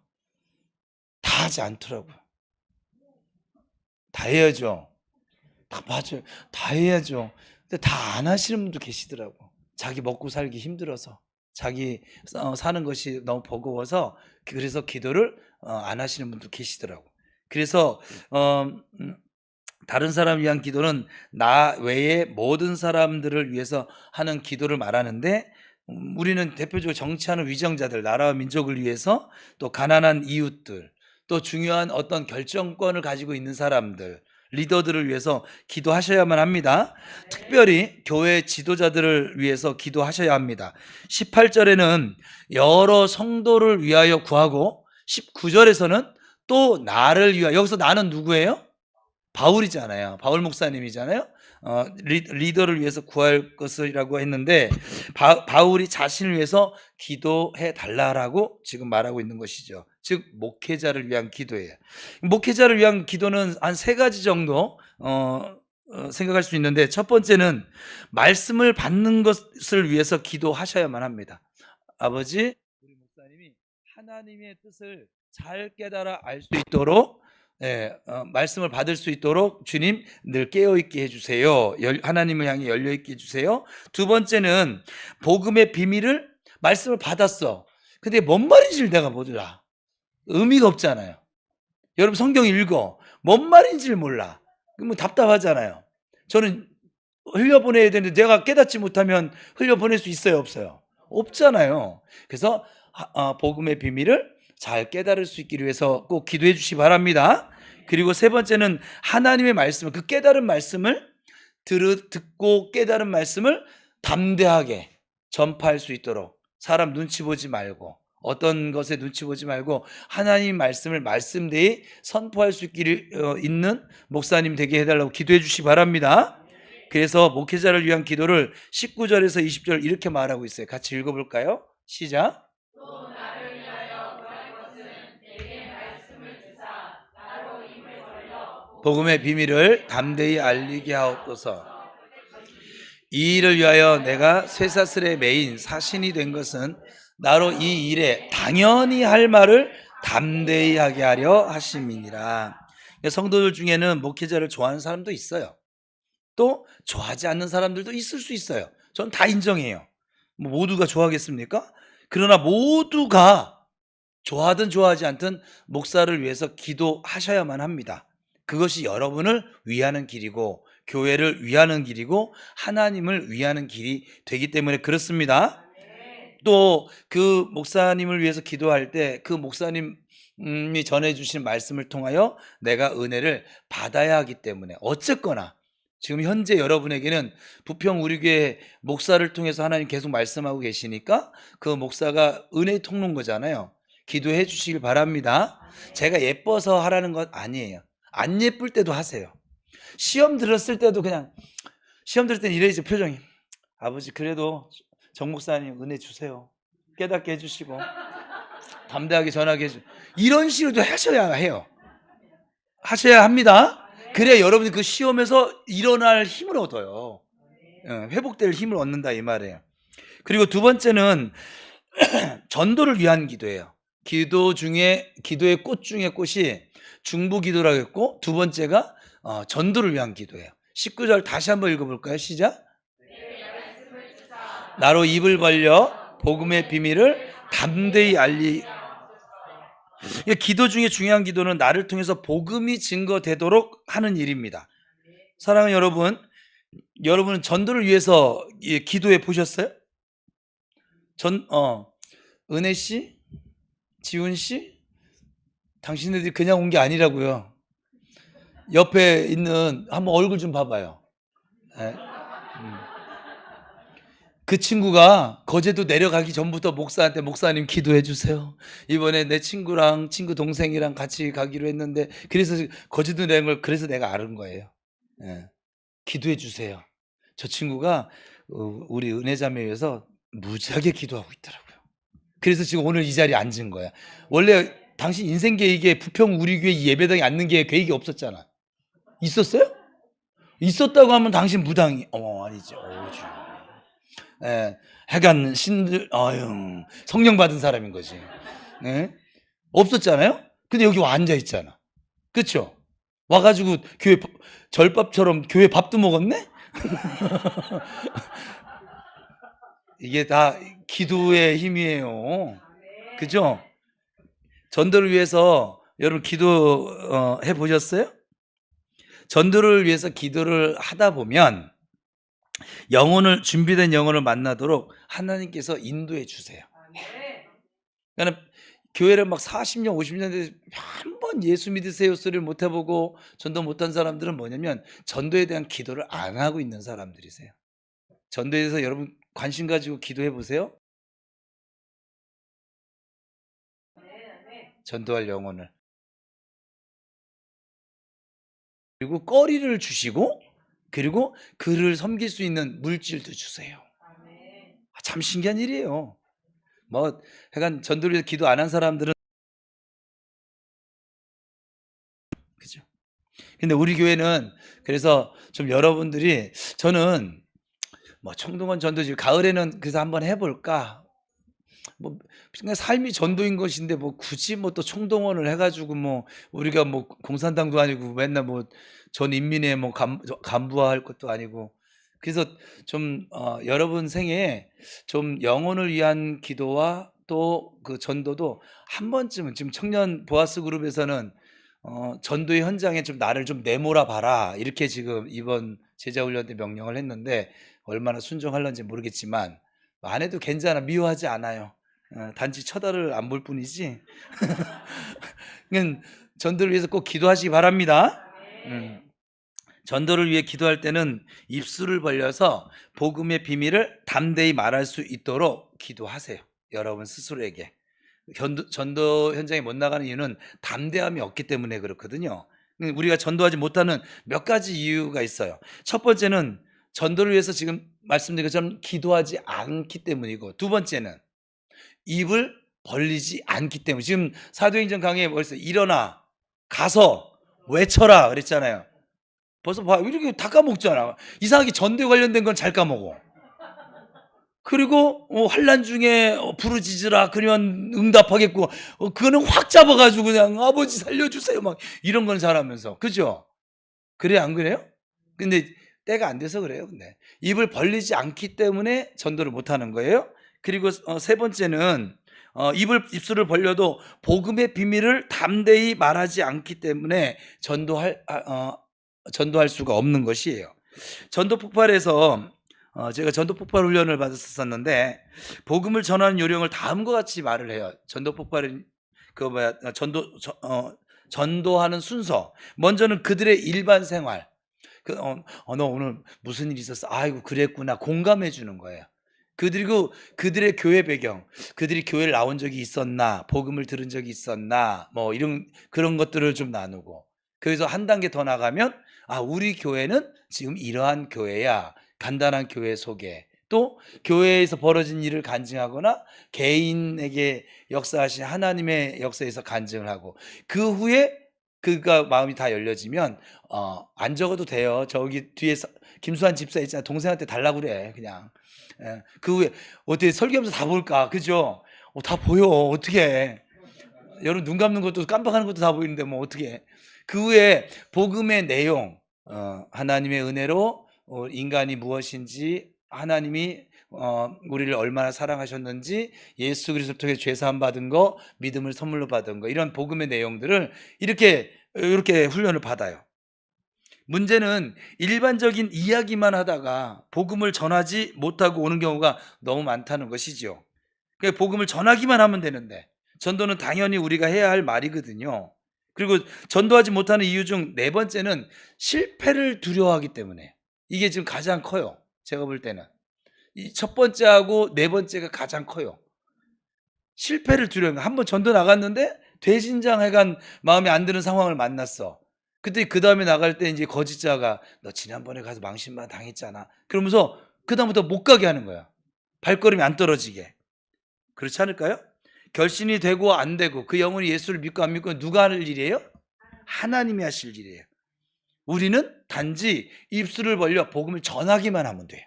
[SPEAKER 1] 다 하지 않더라고요. 다 해야죠. 다 맞아요. 다 해야죠. 근데 다 안 하시는 분도 계시더라고. 자기 먹고 살기 힘들어서, 자기 사는 것이 너무 버거워서, 그래서 기도를 안 하시는 분도 계시더라고. 그래서 다른 사람을 위한 기도는 나 외에 모든 사람들을 위해서 하는 기도를 말하는데, 우리는 대표적으로 정치하는 위정자들, 나라와 민족을 위해서, 또 가난한 이웃들, 또 중요한 어떤 결정권을 가지고 있는 사람들, 리더들을 위해서 기도하셔야만 합니다. 특별히 교회 지도자들을 위해서 기도하셔야 합니다. 18절에는 여러 성도를 위하여 구하고, 19절에서는 또 나를 위하여, 여기서 나는 누구예요? 바울이잖아요. 바울 목사님이잖아요. 리더를 위해서 구할 것이라고 했는데, 바울이 자신을 위해서 기도해 달라라고 지금 말하고 있는 것이죠. 즉 목회자를 위한 기도예요. 목회자를 위한 기도는 한 세 가지 정도 생각할 수 있는데, 첫 번째는 말씀을 받는 것을 위해서 기도하셔야만 합니다. 아버지, 우리 목사님이 하나님의 뜻을 잘 깨달아 알 수 있도록, 말씀을 받을 수 있도록 주님 늘 깨어있게 해주세요. 하나님을 향해 열려있게 해주세요. 두 번째는 복음의 비밀을, 말씀을 받았어. 근데 뭔 말인지를 내가 몰라. 의미가 없잖아요. 여러분 성경 읽어. 뭔 말인지를 몰라. 그러면 답답하잖아요. 저는 흘려보내야 되는데 내가 깨닫지 못하면 흘려보낼 수 있어요, 없어요? 없잖아요. 그래서 복음의 비밀을 잘 깨달을 수 있기를 위해서 꼭 기도해 주시기 바랍니다. 그리고 세 번째는 하나님의 말씀을, 그 깨달은 말씀을 듣고 깨달은 말씀을 담대하게 전파할 수 있도록, 사람 눈치 보지 말고, 어떤 것에 눈치 보지 말고 하나님 말씀을 말씀대로 선포할 수 있는 목사님 되게 해달라고 기도해 주시기 바랍니다. 그래서 목회자를 위한 기도를 19절에서 20절 이렇게 말하고 있어요. 같이 읽어볼까요? 시작. 복음의 비밀을 담대히 알리게 하옵소서. 이 일을 위하여 내가 쇠사슬에 매인 사신이 된 것은 나로 이 일에 당연히 할 말을 담대히 하게 하려 하심이니라. 성도들 중에는 목회자를 좋아하는 사람도 있어요. 또 좋아하지 않는 사람들도 있을 수 있어요. 전 다 인정해요. 모두가 좋아하겠습니까? 그러나 모두가 좋아하든 좋아하지 않든 목사를 위해서 기도하셔야만 합니다. 그것이 여러분을 위하는 길이고, 교회를 위하는 길이고, 하나님을 위하는 길이 되기 때문에 그렇습니다. 또 그 목사님을 위해서 기도할 때 그 목사님이 전해주신 말씀을 통하여 내가 은혜를 받아야 하기 때문에, 어쨌거나 지금 현재 여러분에게는 부평 우리 교회 목사를 통해서 하나님 계속 말씀하고 계시니까 그 목사가 은혜의 통로인 거잖아요. 기도해 주시길 바랍니다. 제가 예뻐서 하라는 건 아니에요. 안 예쁠 때도 하세요. 시험 들었을 때도 그냥, 시험 들을 때는 이래야지 표정이, 아버지 그래도 정 목사님 은혜 주세요. 깨닫게 해주시고 담대하게 전하게 해주시고, 이런 식으로도 하셔야 해요. 하셔야 합니다. 그래야 여러분이 그 시험에서 일어날 힘을 얻어요. 회복될 힘을 얻는다 이 말이에요. 그리고 두 번째는 전도를 위한 기도예요. 기도의 꽃 중에 꽃이 중보기도라고 했고, 두 번째가 전도를 위한 기도예요. 19절 다시 한번 읽어볼까요? 시작. 나로 입을 벌려 복음의 비밀을 담대히 기도 중에 중요한 기도는 나를 통해서 복음이 증거되도록 하는 일입니다. 사랑하는 여러분, 여러분은 전도를 위해서 기도해 보셨어요? 은혜 씨, 지훈 씨, 당신들이 그냥 온 게 아니라고요. 옆에 있는 한번 얼굴 좀 봐봐요. 네. 그 친구가 거제도 내려가기 전부터 목사한테, 목사님 기도해 주세요. 이번에 내 친구랑 친구 동생이랑 같이 가기로 했는데, 그래서 거제도 내는 걸 그래서 내가 아는 거예요. 기도해 주세요. 저 친구가 우리 은혜자매에서 무지하게 기도하고 있더라고요. 그래서 지금 오늘 이 자리에 앉은 거야. 원래 당신 인생 계획에 부평 우리 교회 예배당에 앉는 게 계획이 없었잖아. 있었어요? 있었다고 하면 당신 무당이 아니죠. 하여간 신들 아유 성령 받은 사람인 거지. 네? 없었잖아요. 근데 여기 와 앉아 있잖아. 그쵸? 와 가지고 교회 절밥처럼 교회 밥도 먹었네? 이게 다 기도의 힘이에요. 그죠? 전도를 위해서 여러분 기도 해 보셨어요? 전도를 위해서 기도를 하다 보면 영혼을 준비된 영혼을 만나도록 하나님께서 인도해 주세요. 그러니까 교회를 막 40년, 50년 돼서 한 번 예수 믿으세요 소리를 못 해보고 전도 못한 사람들은 뭐냐면 전도에 대한 기도를 안 하고 있는 사람들이세요. 전도에 대해서 여러분 관심 가지고 기도해 보세요. 전도할 영혼을. 그리고 꺼리를 주시고 그리고 그를 섬길 수 있는 물질도 주세요. 참 신기한 일이에요. 뭐 약간 전도를 위해서 기도 안 한 사람들은 그죠. 근데 우리 교회는 그래서 좀 여러분들이 저는 뭐 청동원 전도지 가을에는 그래서 한번 해볼까 뭐 그냥 삶이 전도인 것인데 뭐 굳이 뭐 또 총동원을 해 가지고 뭐 우리가 뭐 공산당도 아니고 맨날 뭐 전 인민회 뭐 간부화할 것도 아니고 그래서 좀 여러분 생애에 좀 영혼을 위한 기도와 또 그 전도도 한 번쯤은 지금 청년 보아스 그룹에서는 전도의 현장에 좀 나를 좀 내몰아 봐라 이렇게 지금 이번 제자 훈련 때 명령을 했는데 얼마나 순종할런지 모르겠지만 안 해도 괜찮아 미워하지 않아요. 단지 쳐다를 안 볼 뿐이지. 전도를 위해서 꼭 기도하시기 바랍니다. 전도를 위해 기도할 때는 입술을 벌려서 복음의 비밀을 담대히 말할 수 있도록 기도하세요. 여러분 스스로에게. 전도 현장에 못 나가는 이유는 담대함이 없기 때문에 그렇거든요. 우리가 전도하지 못하는 몇 가지 이유가 있어요. 첫 번째는 전도를 위해서 지금 말씀드린 것처럼 기도하지 않기 때문이고 두 번째는 입을 벌리지 않기 때문에 지금 사도행전 강의에 벌써 일어나 가서 외쳐라 그랬잖아요. 벌써 봐 이렇게 다 까먹잖아. 이상하게 전도에 관련된 건 잘 까먹어. 그리고 환난 중에 부르짖으라 그러면 응답하겠고 그거는 확 잡아가지고 그냥 아버지 살려주세요 막 이런 건 잘하면서 그죠? 그래 안 그래요? 근데 때가 안 돼서 그래요. 근데 입을 벌리지 않기 때문에 전도를 못하는 거예요. 그리고 세 번째는 입술을 벌려도 복음의 비밀을 담대히 말하지 않기 때문에 전도할 수가 없는 것이에요. 전도 폭발에서 제가 전도 폭발 훈련을 받았었는데 복음을 전하는 요령을 다음과 같이 말을 해요. 전도 폭발은 전도하는 순서. 먼저는 그들의 일반 생활. 너 오늘 무슨 일이 있었어? 아이고 그랬구나. 공감해 주는 거예요. 그리고 그들의 교회 배경, 그들이 교회를 나온 적이 있었나, 복음을 들은 적이 있었나, 뭐 이런 그런 것들을 좀 나누고. 그래서 한 단계 더 나가면 우리 교회는 지금 이러한 교회야. 간단한 교회 소개. 또 교회에서 벌어진 일을 간증하거나 개인에게 역사하신 하나님의 역사에서 간증을 하고 그 후에 그가 마음이 다 열려지면 안 적어도 돼요. 저기 뒤에 김수환 집사 있잖아. 동생한테 달라고 그래. 그냥. 그 후에 어떻게 설교하면서 다 볼까? 그죠? 다 보여. 어떻게? 여러분 눈 감는 것도 깜빡하는 것도 다 보이는데 뭐 어떻게? 그 후에 복음의 내용, 하나님의 은혜로 인간이 무엇인지 하나님이 우리를 얼마나 사랑하셨는지 예수 그리스도 통해 죄 사함 받은 거 믿음을 선물로 받은 거 이런 복음의 내용들을 이렇게 훈련을 받아요. 문제는 일반적인 이야기만 하다가 복음을 전하지 못하고 오는 경우가 너무 많다는 것이죠. 그러니까 복음을 전하기만 하면 되는데 전도는 당연히 우리가 해야 할 말이거든요. 그리고 전도하지 못하는 이유 중 네 번째는 실패를 두려워하기 때문에 이게 지금 가장 커요. 제가 볼 때는 이 첫 번째하고 네 번째가 가장 커요. 실패를 두려워하는 거야. 한번 전도 나갔는데 되신장해간 마음에 안 드는 상황을 만났어. 그때 그 다음에 나갈 때 이제 거짓자가 너 지난번에 가서 망신만 당했잖아. 그러면서 그 다음부터 못 가게 하는 거야. 발걸음이 안 떨어지게. 그렇지 않을까요? 결신이 되고 안 되고 그 영혼이 예수를 믿고 안 믿고 누가 할 일이에요? 하나님이 하실 일이에요. 우리는 단지 입술을 벌려 복음을 전하기만 하면 돼요.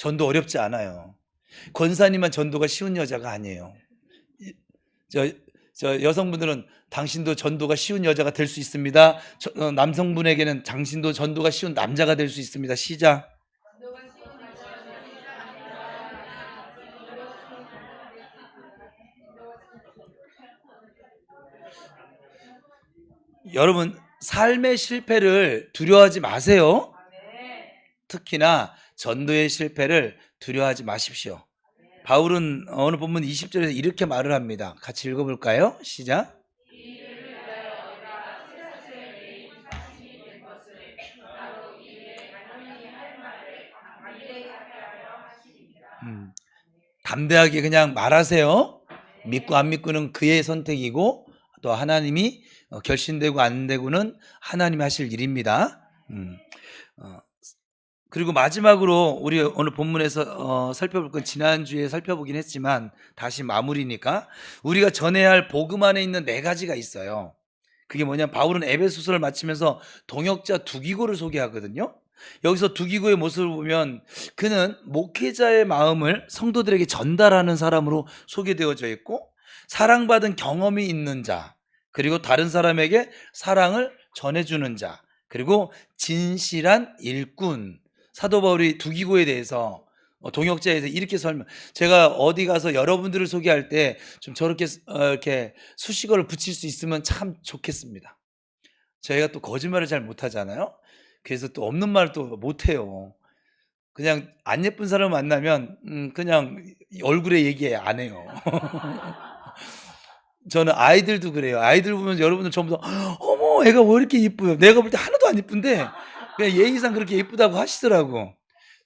[SPEAKER 1] 전도 어렵지 않아요. 권사님만 전도가 쉬운 여자가 아니에요. 저, 저 여성분들은 당신도 전도가 쉬운 여자가 될 수 있습니다. 남성분에게는 당신도 전도가 쉬운 남자가 될 수 있습니다. 시작. 여러분, 삶의 실패를 두려워하지 마세요. 특히나 전도의 실패를 두려워하지 마십시오. 바울은 어느 본문 20절에서 이렇게 말을 합니다. 같이 읽어볼까요? 시작. 담대하게 그냥 말하세요. 믿고 안 믿고는 그의 선택이고 또 하나님이 결신되고 안 되고는 하나님이 하실 일입니다. 그리고 마지막으로 우리 오늘 본문에서 살펴볼 건 지난주에 살펴보긴 했지만 다시 마무리니까 우리가 전해야 할 복음 안에 있는 4가지가 있어요. 그게 뭐냐, 바울은 에베소서를 마치면서 동역자 두기고를 소개하거든요. 여기서 두기고의 모습을 보면 그는 목회자의 마음을 성도들에게 전달하는 사람으로 소개되어져 있고 사랑받은 경험이 있는 자, 그리고 다른 사람에게 사랑을 전해주는 자, 그리고 진실한 일꾼. 사도 바울이 두기고에 대해서 동역자에 대해서 이렇게 제가 어디 가서 여러분들을 소개할 때 좀 저렇게 이렇게 수식어를 붙일 수 있으면 참 좋겠습니다. 저희가 또 거짓말을 잘 못하잖아요. 그래서 또 없는 말을 또 못해요. 그냥 안 예쁜 사람 만나면 그냥 얼굴에 얘기 안 해요. 저는 아이들도 그래요. 아이들 보면 여러분들 전부 다 어머 애가 왜 이렇게 이뻐요. 내가 볼 때 하나도 안 이쁜데 그냥 예의상 그렇게 예쁘다고 하시더라고.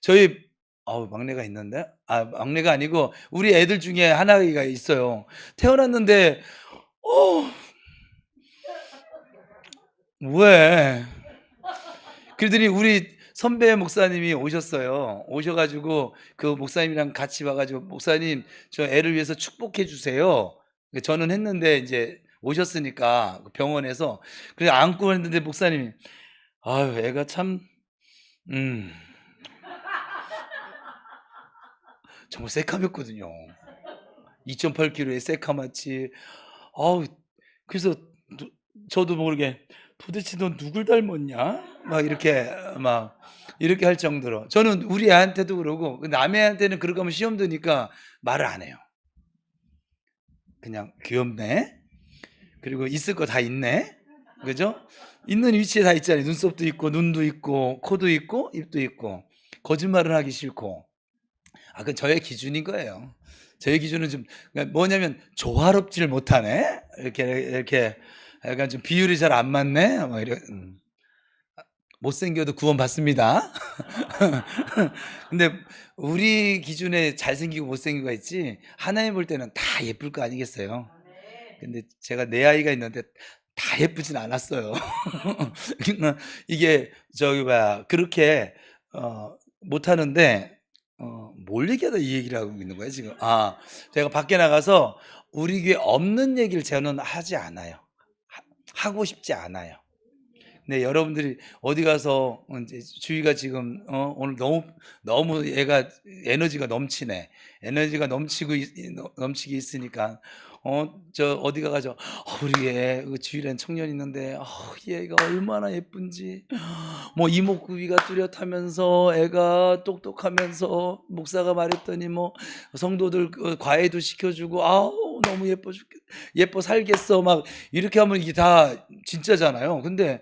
[SPEAKER 1] 저희 막내가 있는데 막내가 아니고 우리 애들 중에 하나가 있어요. 태어났는데 왜? 그러더니 우리 선배 목사님이 오셨어요. 오셔가지고 그 목사님이랑 같이 와가지고 목사님 저 애를 위해서 축복해 주세요. 저는 했는데 이제 오셨으니까 병원에서 그래 안고 했는데 목사님이 아유 애가 참 정말 새카맸거든요. 2.8kg의 새카맣지. 그래서 저도 모르게 도대체 넌 누굴 닮았냐? 막 이렇게 할 정도로. 저는 우리 애한테도 그러고 남의 애한테는 그러고 하면 시험 드니까 말을 안 해요. 그냥 귀엽네. 그리고 있을 거 다 있네. 그죠? 있는 위치에 다 있잖아요. 눈썹도 있고 눈도 있고 코도 있고 입도 있고. 거짓말은 하기 싫고. 그건 저의 기준인 거예요. 저의 기준은 좀 뭐냐면 조화롭지를 못하네. 이렇게 약간 좀 비율이 잘 안 맞네. 뭐 이런. 못생겨도 구원 받습니다. 근데 우리 기준에 잘생기고 못생기고 있지 하나님 볼 때는 다 예쁠 거 아니겠어요? 근데 제가 내 아이가 있는데 다 예쁘진 않았어요. 이게 그렇게 못하는데 뭘 얘기하다 이 얘기를 하고 있는 거예요 지금? 제가 밖에 나가서 우리 교회 없는 얘기를 저는 하지 않아요. 하고 싶지 않아요. 근데 여러분들이 어디 가서 이제 주위가 지금 오늘 너무 얘가 에너지가 넘치네. 에너지가 넘치게 있으니까 저 어디 가가지고 우리 애 그 주위란 청년 있는데 얘가 얼마나 예쁜지 뭐 이목구비가 뚜렷하면서 애가 똑똑하면서 목사가 말했더니 뭐 성도들 과외도 시켜주고 너무 예뻐 살겠어 막 이렇게 하면 이게 다 진짜잖아요. 근데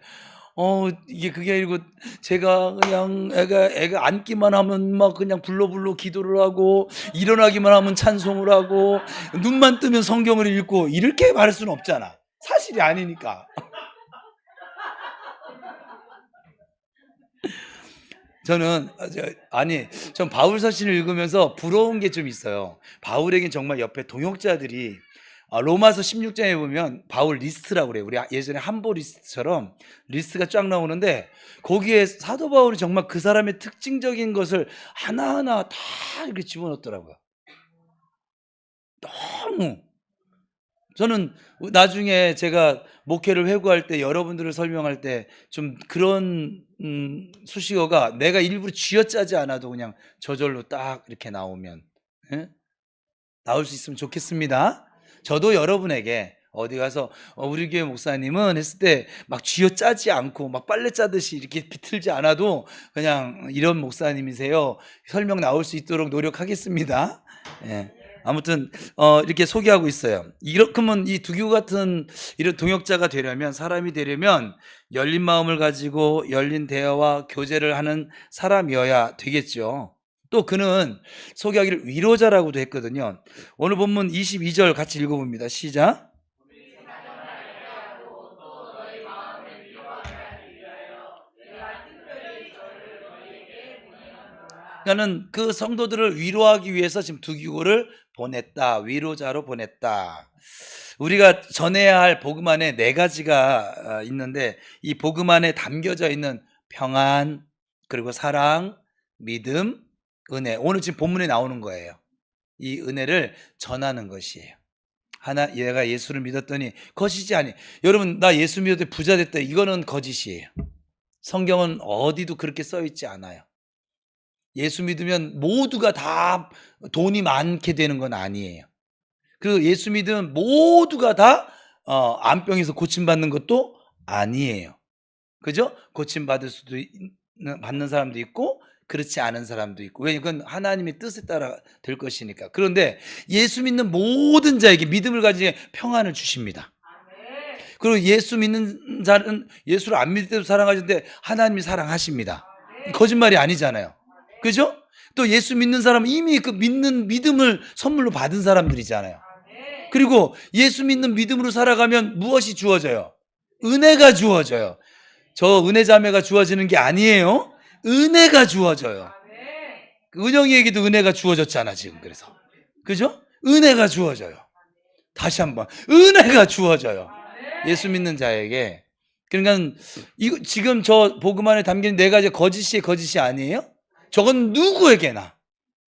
[SPEAKER 1] 이게 그게 아니고 제가 그냥 애가 앉기만 하면 막 그냥 불러 기도를 하고 일어나기만 하면 찬송을 하고 눈만 뜨면 성경을 읽고 이렇게 말할 수는 없잖아. 사실이 아니니까. 저는 전 바울 서신을 읽으면서 부러운 게 좀 있어요. 바울에겐 정말 옆에 동역자들이 로마서 16장에 보면 바울 리스트라고 그래요. 우리 예전에 한보 리스트처럼 리스트가 쫙 나오는데 거기에 사도 바울이 정말 그 사람의 특징적인 것을 하나하나 다 이렇게 집어넣더라고요. 너무 저는 나중에 제가 목회를 회고할 때 여러분들을 설명할 때 좀 그런 수식어가 내가 일부러 쥐어짜지 않아도 그냥 저절로 딱 이렇게 나오면, 예? 나올 수 있으면 좋겠습니다. 저도 여러분에게 어디 가서 우리 교회 목사님은 했을 때 막 쥐어짜지 않고 막 빨래 짜듯이 이렇게 비틀지 않아도 그냥 이런 목사님이세요, 설명 나올 수 있도록 노력하겠습니다. 예. 아무튼 이렇게 소개하고 있어요. 이렇게면 이 두교 같은 이런 동역자가 되려면, 사람이 되려면 열린 마음을 가지고 열린 대화와 교제를 하는 사람이어야 되겠죠. 또 그는 소개하기를 위로자라고도 했거든요. 오늘 본문 22절 같이 읽어봅니다. 시작. 그러니까는 그 성도들을 위로하기 위해서 지금 두기고를 보냈다. 위로자로 보냈다. 우리가 전해야 할 복음 안에 네 가지가 있는데, 이 복음 안에 담겨져 있는 평안, 그리고 사랑, 믿음, 은혜, 오늘 지금 본문에 나오는 거예요. 이 은혜를 전하는 것이에요. 얘가 예수를 믿었더니 거짓이 아니. 여러분, 나 예수 믿었더니 부자 됐다, 이거는 거짓이에요. 성경은 어디도 그렇게 써 있지 않아요. 예수 믿으면 모두가 다 돈이 많게 되는 건 아니에요. 그리고 예수 믿으면 모두가 다 암병에서 고침받는 것도 아니에요. 그죠? 고침받을 수도 받는 사람도 있고 그렇지 않은 사람도 있고, 왜냐하면 그건 하나님의 뜻에 따라 될 것이니까. 그런데 예수 믿는 모든 자에게 믿음을 가지고 평안을 주십니다. 그리고 예수 믿는 자는 예수를 안 믿을 때도 사랑하시는데 하나님이 사랑하십니다. 거짓말이 아니잖아요. 그죠? 또 예수 믿는 사람은 이미 그 믿는 믿음을 선물로 받은 사람들이잖아요. 그리고 예수 믿는 믿음으로 살아가면 무엇이 주어져요? 은혜가 주어져요. 저 은혜 자매가 주어지는 게 아니에요. 은혜가 주어져요. 은영이에게도 은혜가 주어졌잖아 지금. 그래서 그죠? 은혜가 주어져요. 다시 한번 은혜가 주어져요. 예수 믿는 자에게. 그러니까 이거 지금 저 복음 안에 담긴 네 가지 거짓이 아니에요. 저건 누구에게나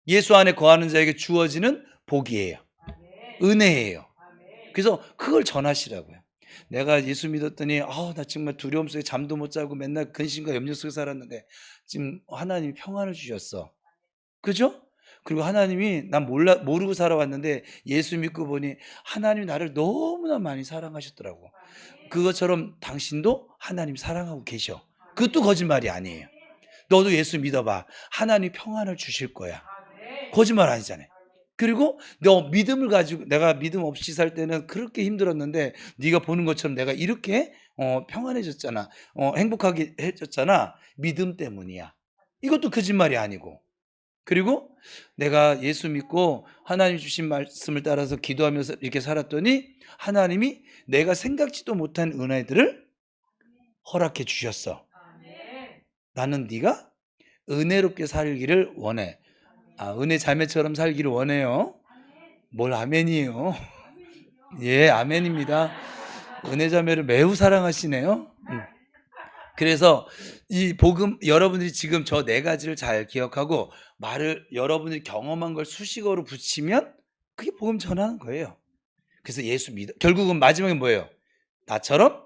[SPEAKER 1] 예수 안에 거하는 자에게 주어지는 복이에요. 은혜예요. 그래서 그걸 전하시라고요. 내가 예수 믿었더니 나 정말 두려움 속에 잠도 못 자고 맨날 근심과 염려 속에 살았는데 지금 하나님이 평안을 주셨어. 그죠? 그리고 하나님이 난 모르고 살아왔는데 예수 믿고 보니 하나님이 나를 너무나 많이 사랑하셨더라고. 그것처럼 당신도 하나님 사랑하고 계셔. 그것도 거짓말이 아니에요. 너도 예수 믿어봐. 하나님이 평안을 주실 거야. 거짓말 아니잖아요. 그리고 너 믿음을 가지고, 내가 믿음 없이 살 때는 그렇게 힘들었는데 네가 보는 것처럼 내가 이렇게 평안해졌잖아. 행복하게 해졌잖아. 믿음 때문이야. 이것도 거짓말이 아니고. 그리고 내가 예수 믿고 하나님 주신 말씀을 따라서 기도하면서 이렇게 살았더니 하나님이 내가 생각지도 못한 은혜들을 허락해 주셨어. 나는 네가 은혜롭게 살기를 원해. 은혜 자매처럼 살기를 원해요. 뭘 아멘이에요? 예, 아멘입니다. 은혜 자매를 매우 사랑하시네요. 그래서 이 복음, 여러분들이 지금 저 네 가지를 잘 기억하고 말을 여러분들이 경험한 걸 수식어로 붙이면 그게 복음 전하는 거예요. 그래서 예수 믿어. 결국은 마지막에 뭐예요? 나처럼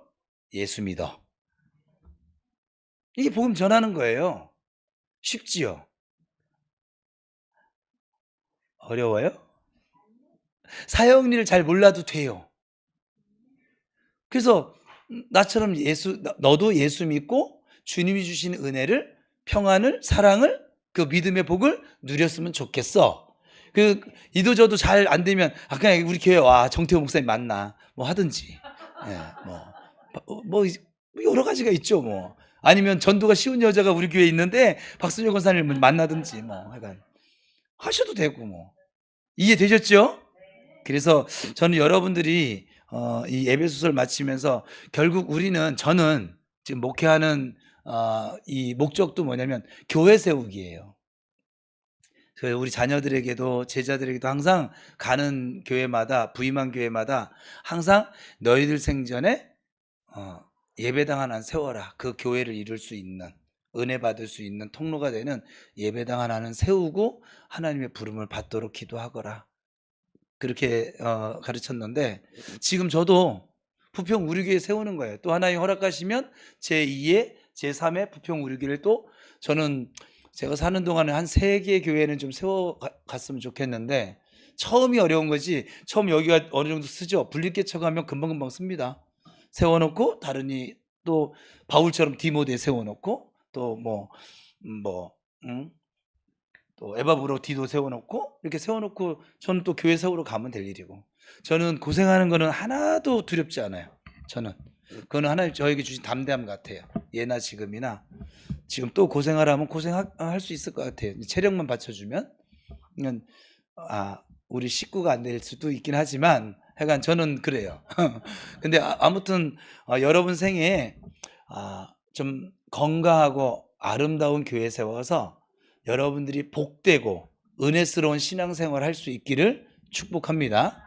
[SPEAKER 1] 예수 믿어. 이게 복음 전하는 거예요. 쉽지요? 어려워요? 사형리를 잘 몰라도 돼요. 그래서 나처럼 너도 예수 믿고 주님이 주신 은혜를, 평안을, 사랑을, 그 믿음의 복을 누렸으면 좋겠어. 이도저도 잘 안 되면 그냥 우리 교회 와, 정태호 목사님 만나 뭐 하든지, 뭐 여러 가지가 있죠. 뭐 아니면 전도가 쉬운 여자가 우리 교회에 있는데 박순영 권사님을 만나든지 뭐 하여간 하셔도 되고. 뭐 이해되셨죠? 그래서 저는 여러분들이 이 에베소서를 마치면서 결국 저는 지금 목회하는 이 목적도 뭐냐면 교회 세우기예요. 그래서 우리 자녀들에게도 제자들에게도 항상 가는 교회마다, 부임한 교회마다 항상 너희들 생전에 예배당 하나 세워라. 그 교회를 이룰 수 있는, 은혜 받을 수 있는 통로가 되는 예배당 하나는 세우고 하나님의 부름을 받도록 기도하거라. 그렇게 가르쳤는데 지금 저도 부평 우리교회 세우는 거예요. 또 하나님 허락하시면 제2의 제3의 부평 우리교회를 또 저는 제가 사는 동안에 한 3개의 교회는 좀 세워갔으면 좋겠는데 처음이 어려운 거지. 처음 여기가 어느 정도 쓰죠. 분립개 쳐가면 금방금방 씁니다. 세워놓고 다른이 또 바울처럼 디모데에 세워놓고 또 또 에바브로 디도 세워놓고 이렇게 세워놓고 저는 또 교회 세우러 가면 될 일이고 저는 고생하는 거는 하나도 두렵지 않아요. 저는 그거는 하나님 저에게 주신 담대함 같아요. 예나 지금이나 지금 또 고생하라면 고생할 수 있을 것 같아요. 체력만 받쳐주면 우리 식구가 안 될 수도 있긴 하지만 하여간 저는 그래요. 근데 아무튼 여러분 생애에 좀 건강하고 아름다운 교회 세워서 여러분들이 복되고 은혜스러운 신앙생활 할 수 있기를 축복합니다.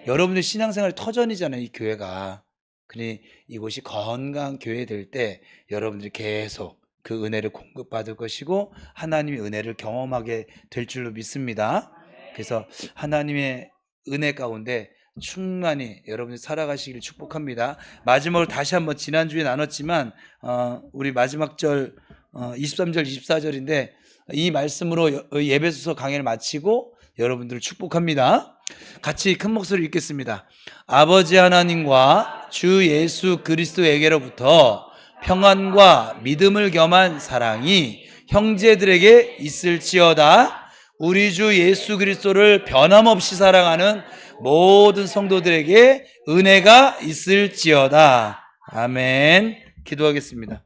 [SPEAKER 1] 여러분들 신앙생활 터전이잖아요, 이 교회가. 그러니 이곳이 건강한 교회 될 때 여러분들이 계속 그 은혜를 공급받을 것이고 하나님의 은혜를 경험하게 될 줄로 믿습니다. 그래서 하나님의 은혜 가운데 충만히 여러분이 살아가시길 축복합니다. 마지막으로 다시 한번 지난주에 나눴지만 우리 마지막 절 23절 24절인데 이 말씀으로 예배소서 강의를 마치고 여러분들을 축복합니다. 같이 큰 목소리로 읽겠습니다. 아버지 하나님과 주 예수 그리스도에게로부터 평안과 믿음을 겸한 사랑이 형제들에게 있을지어다. 우리 주 예수 그리스도를 변함없이 사랑하는 모든 성도들에게 은혜가 있을지어다. 아멘. 기도하겠습니다.